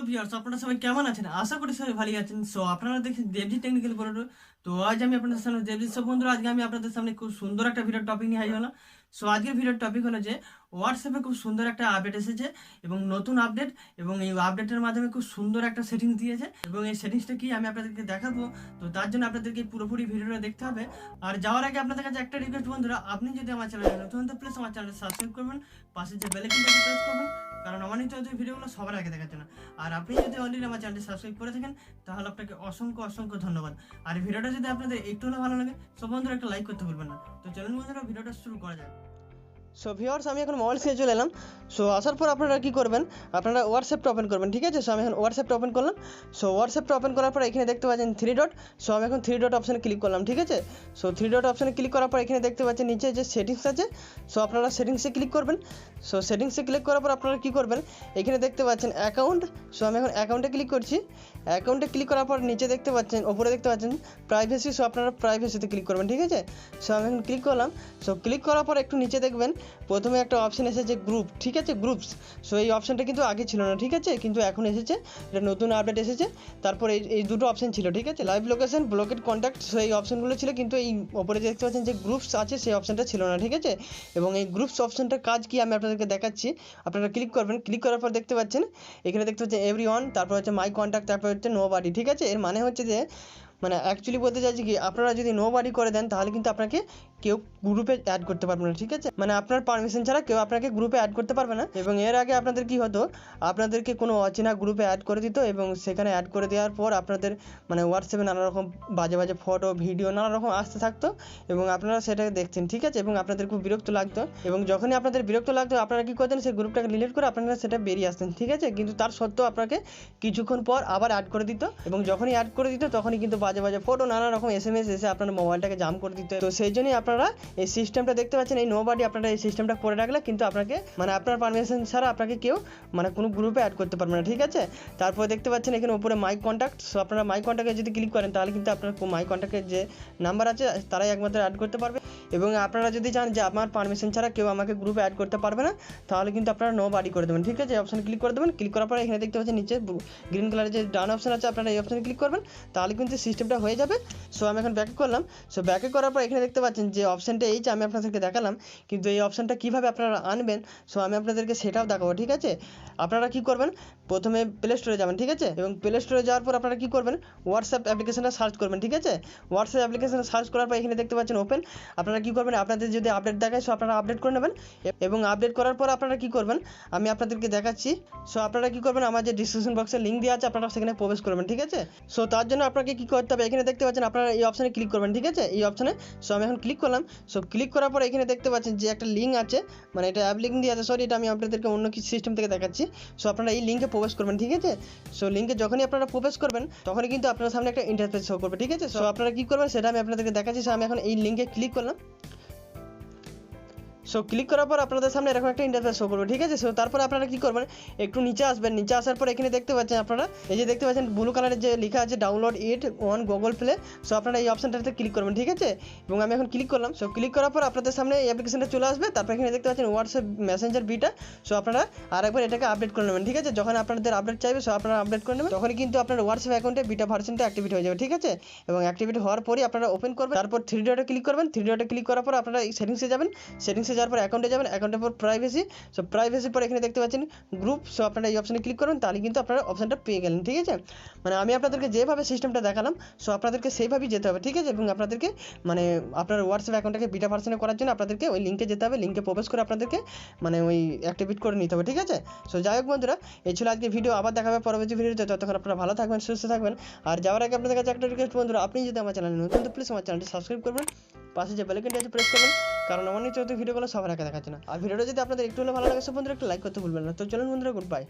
Viewers আপনারা সবাই কেমন আছেন? আশা করি সবাই ভালো আছেন। সো আপনারা দেখছেন দেবজিৎ টেকনিক্যাল বলুন। তো আজ আমি আপনাদের সামনে দেবজিৎ সব বন্ধুরা আজকে আমি আপনাদের সামনে খুব সুন্দর একটা ভিডিও টপিক নিয়ে হাজির হলাম। সো আজকের ভিডিওর টপিক হলো যে হোয়াটসঅ্যাপে খুব সুন্দর একটা আপডেট এসেছে এবং নতুন আপডেট, এবং এই আপডেটের মাধ্যমে খুব সুন্দর একটা সেটিংস দিয়েছে এবং এই সেটিংসটা কি আমি আপনাদেরকে দেখাবো। তো তার জন্য আপনাদেরকে পুরোপুরি ভিডিওটা দেখতে হবে। আর যাওয়ার আগে আপনাদের কাছে একটা রিকোয়েস্ট বন্ধুরা, আপনি যদি আমার চ্যানেলে নতুন তো প্লিজ আমার চ্যানেলটা সাবস্ক্রাইব করবেন, পাশে যে বেল আইকনটা প্রেস করবেন, কারণ আমার নিত্য নতুন ভিডিওগুলো সবার আগে দেখার জন্য। আর আপনি যদি অলরেডি আমার চ্যানেলটি সাবস্ক্রাইব করে থাকেন তাহলে আপনাকে অসংখ্য অসংখ্য ধন্যবাদ। আর ভিডিওটা যদি আপনাদের একটু হলেও ভালো লাগে সব বন্ধুরা একটা লাইক করতে ভুলবেন না। তো চলুন বন্ধুরা ভিডিওটা শুরু করা যাক। সো ভিউয়ার্স আমি এখন মোবাইল স্ক্রিনে চলে এলাম। সো আসার পর আপনারা কী করবেন, আপনারা হোয়াটসঅ্যাপটা ওপেন করবেন, ঠিক আছে। সো আমি এখন হোয়াটসঅ্যাপটা ওপেন করলাম। সো হোয়াটসঅ্যাপটা ওপেন করার পর এখানে দেখতে পাচ্ছেন থ্রি ডট। সো আমি এখন থ্রি ডট অপশানে ক্লিক করলাম, ঠিক আছে। সো থ্রি ডট অপশানে ক্লিক করার পর এখানে দেখতে পাচ্ছেন নিচে যে সেটিংস আছে, সো আপনারা সেটিংসে ক্লিক করবেন। সো সেটিংসে ক্লিক করার পর আপনারা কী করবেন, এখানে দেখতে পাচ্ছেন অ্যাকাউন্ট। সো আমি এখন অ্যাকাউন্টে ক্লিক করছি। অ্যাকাউন্টে ক্লিক করার পর নিচে দেখতে পাচ্ছেন, ওপরে দেখতে পাচ্ছেন প্রাইভেসি। সো আপনারা প্রাইভেসিতে ক্লিক করবেন, ঠিক আছে। সো আমি এখন ক্লিক করলাম। সো ক্লিক করার পর একটু নিচে দেখবেন প্রথমে একটা অপশান এসেছে গ্রুপ, ঠিক আছে, গ্রুপস। সো এই অপশানটা কিন্তু আগে ছিল না, ঠিক আছে, কিন্তু এখন এসেছে, এটা নতুন আপডেট এসেছে। তারপর এই দুটো অপশান ছিল, ঠিক আছে, live location, blocked contact. So এই অপশানগুলো ছিল, কিন্তু এই ওপরে দেখতে পাচ্ছেন যে গ্রুপস আছে সেই অপশানটা ছিল না, ঠিক আছে। এবং এই গ্রুপস অপশানটার কাজ কি আমি আপনাদেরকে দেখাচ্ছি। আপনারা ক্লিক করবেন, ক্লিক করার পর দেখতে পাচ্ছেন এখানে দেখতে পাচ্ছেন এভরিওয়ান, তারপর হচ্ছে মাই কন্ট্যাক্ট, তারপর হচ্ছে নো বাডি, ঠিক আছে। এর মানে হচ্ছে যে অ্যাকচুয়ালি বলতে চাইছি কি, আপনারা যদি নো বাডি করে দেন তাহলে কিন্তু আপনাকে কেউ গ্রুপে অ্যাড করতে পারবে না, ঠিক আছে। আপনার পারমিশন ছাড়া কেউ আপনাকে গ্রুপে অ্যাড করতে পারবে না। এবং এর আগে আপনাদের কি হতো, আপনাদেরকে কোনো অচেনা গ্রুপে অ্যাড করে দিত এবং সেখানে অ্যাড করে দেওয়ার পর আপনাদের হোয়াটসঅ্যাপে নানা রকম বাজে বাজে ফটো ভিডিও নানা রকম আসতে থাকতো এবং আপনারা সেটাকে দেখছেন, ঠিক আছে, এবং আপনাদের খুব বিরক্ত লাগতো। এবং যখনই আপনাদের বিরক্ত লাগতো আপনারা কী করতেন, সেই গ্রুপটাকে ডিলিট করে আপনারা সেটা বেরিয়ে আসতেন, ঠিক আছে। কিন্তু তার সত্ত্বেও আপনাকে কিছুক্ষণ পর আবার অ্যাড করে দিত এবং যখনই অ্যাড করে দিত তখনই কিন্তু বাজে বাজে ফটো নানা রকম SMS এসে আপনার মোবাইলটাকে জাম করে দিত। তো সেই জন্যই আপনারা এই সিস্টেমটা দেখতে পাচ্ছেন, এই নো বাডি আপনারা এই সিস্টেমটা করে রাখলে কিন্তু আপনাকে আপনার পারমিশন ছাড়া আপনাকে কেউ কোনো গ্রুপে অ্যাড করতে পারবে না, ঠিক আছে। তারপর দেখতে পাচ্ছেন এখানে উপরে মাই কন্ট্যাক্ট। সো আপনারা মাই কন্ট্যাক্টে যদি ক্লিক করেন তাহলে কিন্তু আপনার মাই কন্ট্যাক্টের যে নাম্বার আছে তারাই একমাত্র অ্যাড করতে পারবে। এবং আপনারা যদি চান যে আমার পারমিশন ছাড়া কেউ আমাকে গ্রুপে অ্যাড করতে পারবে না তাহলে কিন্তু আপনারা নো বাডি করে দেবেন, ঠিক আছে। অপশানে ক্লিক করে দেবেন। ক্লিক করার পরে এখানে দেখতে পাচ্ছেন নিচে গ্রিন কালারের যে ডান অপশান আছে আপনারা এই অপশানে ক্লিক করবেন, তাহলে কিন্তু সিস্টেমটা হয়ে যাবে। সো আমি এখন ব্যাক করলাম। সো ব্যাকে করার পর এখানে দেখতে পাচ্ছেন যে অপশানটা এই যে আমি আপনাদেরকে দেখালাম, কিন্তু এই অপশানটা কীভাবে আপনারা আনবেন সো আমি আপনাদেরকে সেটাও দেখাবো, ঠিক আছে। আপনারা কী করবেন, প্রথমে প্লে স্টোরে যাবেন, ঠিক আছে, এবং প্লে স্টোরে যাওয়ার পর আপনারা কী করবেন, হোয়াটসঅ্যাপ অ্যাপ্লিকেশনটা সার্চ করবেন, ঠিক আছে। হোয়াটসঅ্যাপ অ্যাপ্লিকেশনটা সার্চ করার পর এখানে দেখতে পাচ্ছেন ওপেন। আপনারা কী করবেন, আপনাদের যদি আপডেট দেখায় সো আপনারা আপডেট করে নেবেন এবং আপডেট করার পর আপনারা কী করবেন আমি আপনাদেরকে দেখাচ্ছি। সো আপনারা কী করবেন, আমার যে ডিসক্রিপশন বক্সে লিঙ্ক দেওয়া আছে আপনারা সেখানে প্রবেশ করবেন, ঠিক আছে। সো তার জন্য আপনাকে কী করতে হবে, এখানে দেখতে পাচ্ছেন আপনারা এই অপশানে ক্লিক করবেন, ঠিক আছে, এই অপশানে। সো আমি এখন ক্লিক করলাম। সো ক্লিক করার পর এখানে দেখতে পাচ্ছেন যে একটা লিঙ্ক আছে, এটা অ্যাপ লিঙ্ক দিয়ে আছে, সরি এটা আমি আপনাদেরকে অন্য কিছু সিস্টেম থেকে দেখাচ্ছি। সো আপনারা এই লিঙ্কে প্রবেশ করবেন, ঠিক আছে। সো লিঙ্কে যখনই আপনারা প্রবেশ করবেন তখনই কিন্তু আপনার সামনে একটা ইন্টারফেস শো করবে, ঠিক আছে। সো আপনারা কী করবেন সেটা আমি আপনাদেরকে দেখাচ্ছি। সো আমি এখন এই লিঙ্কে ক্লিক করলাম। সো ক্লিক করার পর আপনাদের সামনে এরকম একটা ইন্টারফেস শো করবে, ঠিক আছে। সো তারপরে আপনারা কী করবেন, একটু নিচে আসবেন। নিচে আসার পর এখানে দেখতে পাচ্ছেন আপনারা এই যে দেখতে পাচ্ছেন ব্লু কালারের যে লেখা আছে download it on Google play. So আপনারা এই অপশানটাতে ক্লিক করবেন, ঠিক আছে, এবং আমি এখন ক্লিক করলাম। সো ক্লিক করার পর আপনাদের সামনে এই অ্যাপ্লিকেশনটা চলে আসবে। তারপর এখানে দেখতে পাচ্ছেন হোয়াটসঅ্যাপ মেসেঞ্জার বিটা। সো আপনারা আরেকবার এটাকে আপডেট করে নেবেন, ঠিক আছে। যখন আপনাদের আপডেট চাইবে সো আপনারা আপডেট করে নেবেন, তখনই কিন্তু আপনার হোয়াটসঅ্যাপ অ্যাকাউন্টে বিটা ভার্সনটা অ্যাক্টিভেট হয়ে যাবে, ঠিক আছে। এবং অ্যাক্টিভেট হওয়ার পরই আপনারা ওপেন করবেন। তারপর থ্রি ডটে ক্লিক করবেন। থ্রি ডটে ক্লিক করার পর আপনারা এই সেটিংসে যাবেন। সেটিংসে যাওয়ার পর অ্যাকাউন্টে যাবেন। অ্যাকাউন্টের পর প্রাইভেসি। সো প্রাইভেসির পর এখানে দেখতে পাচ্ছেন গ্রুপ। সো আপনারা এই অপশানে ক্লিক করবেন, তাহলে কিন্তু আপনারা অপশানটা পেয়ে গেলেন, ঠিক আছে। আমি আপনাদেরকে যেভাবে সিস্টেমটা দেখালাম সো আপনাদেরকে সেইভাবেই যেতে হবে, ঠিক আছে। এবং আপনাদেরকে আপনার হোয়াটসঅ্যাপ অ্যাকাউন্টটাকে বিটা ভার্সনে করার জন্য আপনাদেরকে ওই লিঙ্কে যেতে হবে। লিঙ্কে প্রবেশ করে আপনাদেরকে ওই অ্যাক্টিভেট করে নিতে হবে, ঠিক আছে। সো যাই হোক বন্ধুরা, এই ছিল আজকে ভিডিও। আবার দেখা হবে পরবর্তী ভিডিওতে। ততক্ষণ আপনারা ভালো থাকবেন, সুস্থ থাকবেন। আর যাওয়ার আগে আপনাদের কাছে একটা রিকোয়েস্ট বন্ধুরা, আপনি যদি আমার চ্যানেলে নতুন তো প্লিজ আমার চ্যানেলটি সাবস্ক্রাইব করবেন, পাশে যে বেল আইকনটি আছে প্রেস করবেন, কারণ আমার নিত্য নতুন ভিডিওগুলো সবার আগে দেখাচ্ছে না। আর ভিডিওটা যদি আপনাদের একটু হলে ভালো লাগে সব বন্ধুরা একটু লাইক করতে ভুলবেন না। তো চলুন বন্ধুরা, গুড বাই।